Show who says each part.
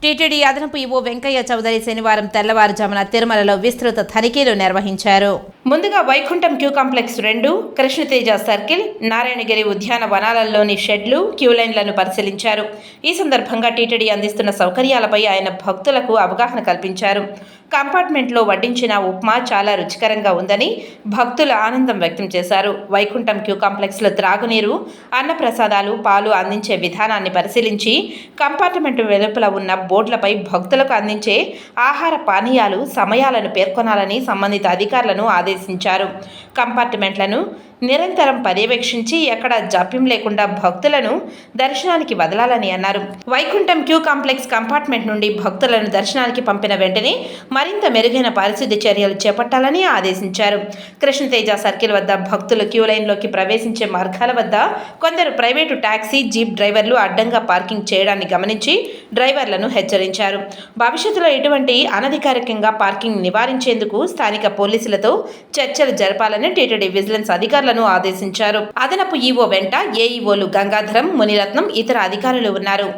Speaker 1: TTD అదనపు EO Venkaiah Chowdary శనివారం తెల్లవారుజామున తిరుమలలో విస్తృత తనిఖీలు నిర్వహించారు. ముందుగా Vaikuntham queue complex 2, Krishnateja circle, Narayanagiri ఉద్యాన వనాలలోని షెడ్లు, క్యూలైన్లను పరిశీలించారు. ఈ సందర్భంగా టీటీడీ అందిస్తున్న సౌకర్యాలపై ఆయన భక్తులకు అవగాహన కల్పించారు. కంపార్ట్మెంట్లో వడ్డించిన ఉప్మా చాలా రుచికరంగా ఉందని భక్తులు ఆనందం వ్యక్తం చేశారు. వైకుంఠం క్యూ కాంప్లెక్స్లో త్రాగునీరు, అన్నప్రసాదాలు, పాలు అందించే విధానాన్ని పరిశీలించి కంపార్ట్మెంట్ వెలుపల ఉన్న బోర్డులపై భక్తులకు అందించే ఆహార పానీయాలు సమయాలను పేర్కొనాలని సంబంధిత అధికారులను ఆదేశించారు. కంపార్ట్మెంట్లను నిరంతరం పర్యవేక్షించి ఎక్కడ జాప్యం లేకుండా భక్తులను దర్శనానికి వదలాలని అన్నారు. వైకుంఠం క్యూ కాంప్లెక్స్ కంపార్ట్మెంట్ నుండి భక్తులను దర్శనానికి పంపిన వెంటనే మరింత మెరుగైన పారిశుద్ధ్య చర్యలు చేపట్టాలని ఆదేశించారు. కృష్ణతేజ సర్కిల్ వద్ద భక్తులు క్యూ లైన్లోకి ప్రవేశించే మార్గాల వద్ద కొందరు ప్రైవేటు టాక్సీ, జీప్ డ్రైవర్లు అడ్డంగా పార్కింగ్ చేయడాన్ని గమనించి డ్రైవర్లను హెచ్చరించారు. భవిష్యత్తులో ఎటువంటి అనధికారికంగా పార్కింగ్ నివారించేందుకు స్థానిక పోలీసులతో చర్చలు జరపాలని టీటీడీ విజిలెన్స్ అధికారులను ఆదేశించారు. అదనపు ఈవో వెంట ఏఈఓలు గంగాధరం, మునిరత్నం, ఇతర అధికారులు ఉన్నారు.